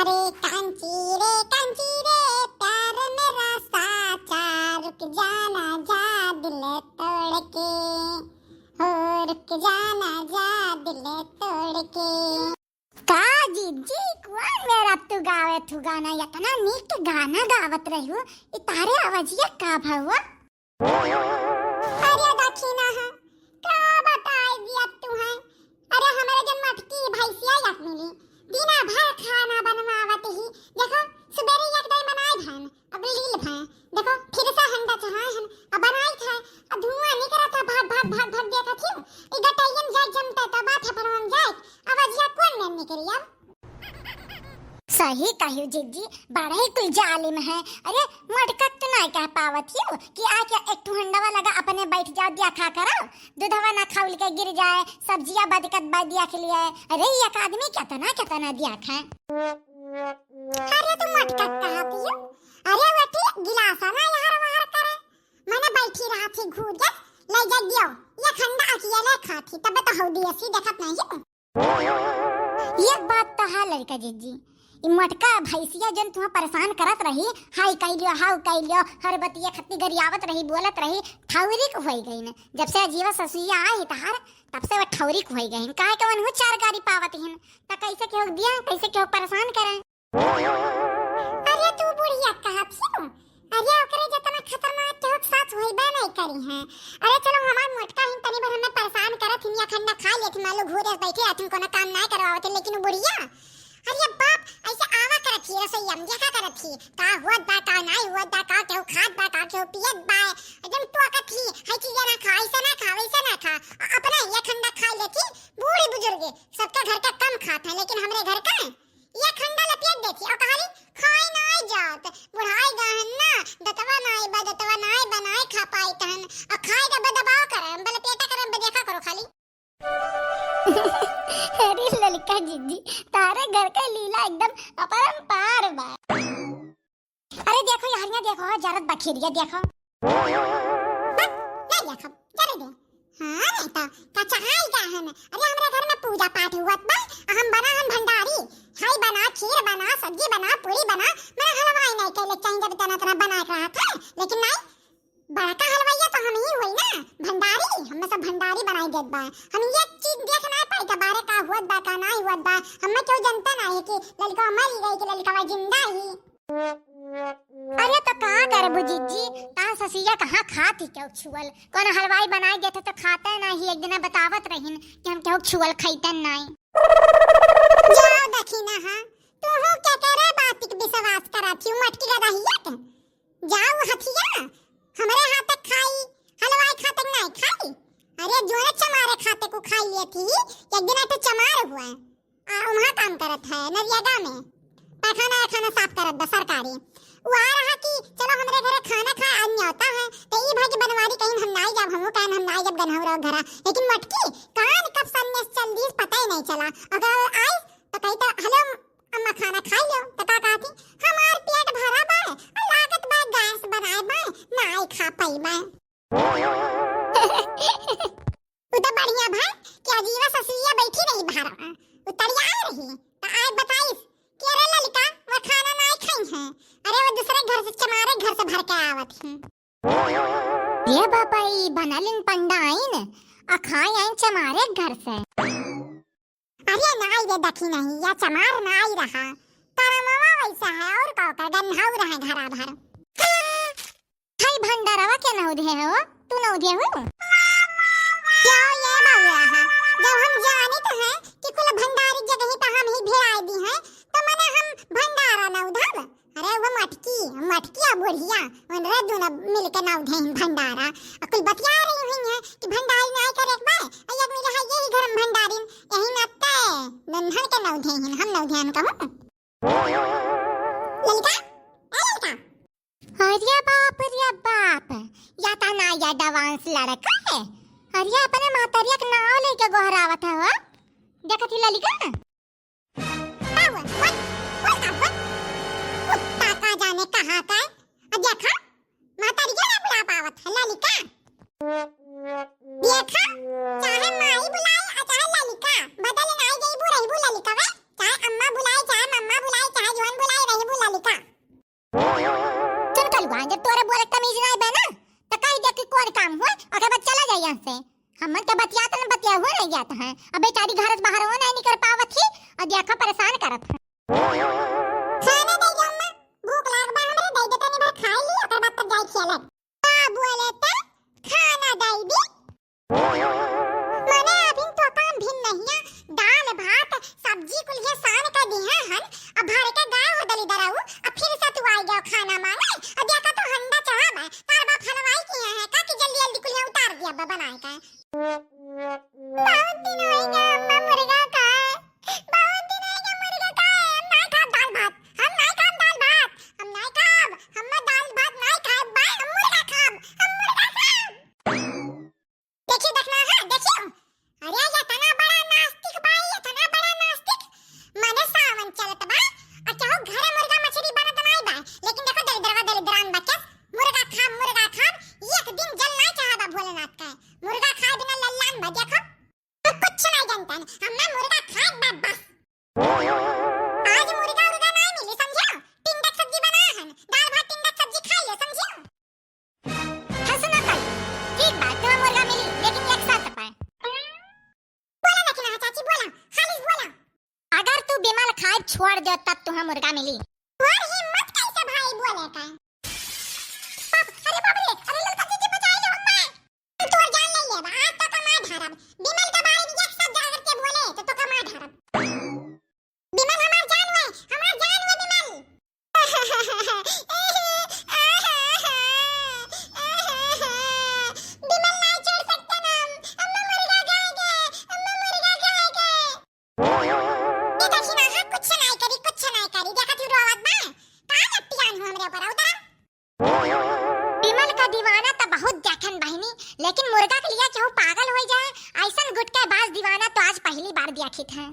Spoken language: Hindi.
कांची रे प्यार मेरा साचा, रुक जाना जा दिल तोड़ के, हो रुक जाना जा दिल तोड़ के। का जीजी कोण मेरा तू गावे तू गाना यतना नीक गाना गावत रहू इ तारे आवाजिया का भावा। अरे दक्षिणा है का बताई दिया तू है। अरे हमारे जन मटकी भैंसिया याक मिली दिना भर खाना बनवावत ही। देखो सुबेरे एक दाई बनाई भान अब लील भान, देखो फिर से हंडा चढ़ाए हन अब बनाई था अब धुआं निकला था भाट भाट भाट भाट देखा थी ई गटाइयन जाय जमता त बात है परवन जाय आवाजिया कोण में निकली अब। सही कहियो जीजी बड़ा ही कुल जालिम है। अरे मटका तो नहीं कह पावत हो कि आके एक टू हंडवा लगा अपने बैठ जाओ दिया खा करो, दूधवा ना खाउल के गिर जाए, सब्जियां बदकत बा दिया के लिए। अरे एक आदमी क्या तना दिया खाए। अरे तुम मटका कहती हो। अरे बेटी गिलासा ना यार वार करे मैंने बैठी रहा थी घूर के ले जा दियो ये खंडा अकेले खाती तब तो हो दिया सी देखत नहीं हो। ये बात तो है लड़का जीजी इ मटका भैंसिया जन तुम्हें परेशान करत रही हाय कइलियो हाउ कइलियो हर बतिया खत्ती गरियावत रही बोलत रही ठौरिक होई गई न। जब से जीवा ससुइया आई तहार तब से वो ठौरिक होई गई काहे कवन हो चार गाड़ी पावत हिन त कैसे के हो दिया कैसे के हो परेशान करे। अरे तू बुढ़िया कहत हो। अरे ओकरे जतना खतरनाक के हो साथ होइबे नहीं करी है। अरे चलो हमार मटका हिन तनी भर हमें परेशान करत हिन या खंडा खा लेत मालो घूरे बैठे अथन कोनो काम ना करवावत लेकिन बुढ़िया अरे बाप ऐसे आवा करत थी रसोईया में क्या करत थी का हुआ बा का नहीं हुआ बा का केहू खात बा का केहू पियत बा एकदम टोकत थी हई चीज ना खा ऐसा ना खा वैसा ना खा अपना ये खंडा खा लेती। बूढ़ी बुजुर्ग सबका घर का कम खात है लेकिन हमरे घर का ये खंडा लपेट देती और कहानी खाई नहीं जात बुढ़ाई गहन ना दतवा नहीं बनाए खा पाई तहन और खाए के बदबाव करे बल पेटा करे देखा करो खाली। अरे ललिका जीजी तारे घर का लीला एकदम अपरंपार बा। अरे देखो यहाँ देखो जरत बखेरिया देखो नहीं देखो जरे दे हाँ नहीं तो कचाई का है। अरे हमारे घर में पूजा पाठ हुआ बा हम बना हम भंडारी हाई बना खीर बना सब्जी बना पूरी बना मैं हलवाई नहीं कहले चाहिए जब तना तना बना रहा था लेकिन नहीं बड़ा का हलवाइया तो हम ही हुई ना भंडारी हम सब भंडारी बनाई देत बा। हम ये चीज देखना है पाई बारे का हुआ बा का नहीं हुआ बा हमें क्यों जनता नहीं कि लड़का मर गई कि लड़का जिंदा ही। अरे तो कहां करे बुजीजी ता ससिया कहां खाती क्यों छुअल कौन हलवाई बनाई देते तो खाता नहीं एक दिन बतावत रहिन कि हम क्यों छुअल खइतन नहीं। जाओ दखिना हां तू हो क्या करे बात के विश्वास कराती मटकी गदाहिया के जाओ हथिया हमारे हाथ तक खाई हलवाई खाते नहीं खाई। अरे जो चमारे खाते को खाई लिए थी एक दिन तो चमार हुआ वहाँ काम करत है नरियागा में पैखाना खाना साफ करत बा सरकारी वो आ रहा कि चलो हमारे घर खाना खा अन्य होता है तो ये भाई बनवारी कहीं हम नहीं जब हम कहीं हम नहीं जब गनहौरा घरा लेकिन मटकी कान कब सन्यास चल दी पता ही नहीं चला अगर आई तो कहीं तो हेलो अम्मा खाना खा लो तो का कहती हमार पेट भरा बा और लागत बा गैस बनाए बा नहीं खा पाई बा। उधर बढ़िया भाई क्या जीवा ससुरिया बैठी रही बाहर उतरिया आ रही तो आज बताइस कि अरे ललिका वो खाना नहीं खाई है। अरे वो दूसरे घर से चमारे घर से भर के आवत है ये बाबाई बनलिन पंडा आइन आ खाई आइन चमारे घर से। अरे नहीं रे दखी नहीं या चमार नहीं रहा तारा मामा वैसा है और का कर गन्हाउ रहा घरा भर हाय भंडारवा के नौधे हो तू नौधे हो क्या ये बाबा है जब हम जाने तो है कि कुल भंडारी जगह पे हम ही भेड़ाई दी है तो मने हम भंडारा नौधब। अरे वो मटकिया बुढ़िया उन रे दोनों मिलके नौधे भंडारा कुल बतिया रही हुई है कि भंडारी नहीं करे एक बार एक मिले है यही घर में भंडारी यही नत्ते नन्हन के नौधे हैं हम नौधे हम कहूं ललिका अरे बाप या ता ना या डांस लड़का है। अरे अपने मातरिया के नाव लेके गोहरावत है देखती ललिका कुत्ता का जाने कहां का देखा मातरिया ना बुला पावत है ललिका देखा चाहे माई बुलाए चाहे ललिका बदल नहीं गई बुरही ललिका वे चाहे अम्मा बुलाए चाहे मम्मा बुलाए चाहे जो अब भारे के गाय हो दली दराऊ, अब फिर से तू आई गया खाना मांगे। अब देखा तो हंडा चढ़ा बा, तार बाप हलवाई किया है का कि जल्दी जल्दी कुलिया उतार दिया बा बनाए का। बहुत दिन हो गया अम्मा मुर्गा का, बहुत दिन हो गया मुर्गा का। हम नहीं खा दाल भात, हम नहीं खा दाल भात, हम नहीं खाब, हम दाल भात नहीं खाब बा, हम मुर्गा खाब, हम मुर्गा खाब। देखिए देखना है, देखिए अरे ये तना बड़ा नास्तिक भाई, ये तना बड़ा नास्तिक। माने सावन चलत बा और चाहो घरे मुर्गा मछली बनत नहीं बा, लेकिन देखो दरिद्रान बच्चा मुर्गा खाब एक दिन जल नहीं चाहबा भोलेनाथ का। मुर्गा खाए बिना लल्लान बा देखो, तो कुछ नहीं जानता है, हमने मुर्गा खाए बा बस। आज मुर्गा उर्गा नहीं मिली समझो, टिंडा सब्जी बनाया है, दाल भात टिंडा सब्जी खाई है समझो। हाँ सुनो कल ठीक बात, तो मुर्गा मिली लेकिन एक साथ पाए। बोला ना कि ना चाची, बोला खाली बोला, अगर तू बिमल खाए छोड़ दे तब तुम्हें मुर्गा मिली। और हिम्मत कैसे भाई बोले का? अरे बाप रे, अरे लड़का जी बचाई लो अम्मा, तू और जान ले ले बा, आज तो कमा धरब। बिमल के बारे में एक शब्द अगर के बोले तो कमा धरब। बिमल हमार जान है बिमल। बिमल नहीं छोड़ सकते ना हम, अम्मा मुर्गा खाएंगे, अम्मा मुर्गा खाएंगे। ये देखी ना हाँ, कुछ नहीं करी देखा तू रोवत बा, कहां लट्टियान हो हमरे ऊपर उधर। बिमल का दीवाना तो बहुत देखन बहनी, लेकिन मुर्गा के लिए क्यों पागल हो जाए, ऐसा गुटका बाज दीवाना तो आज पहली बार देखी था।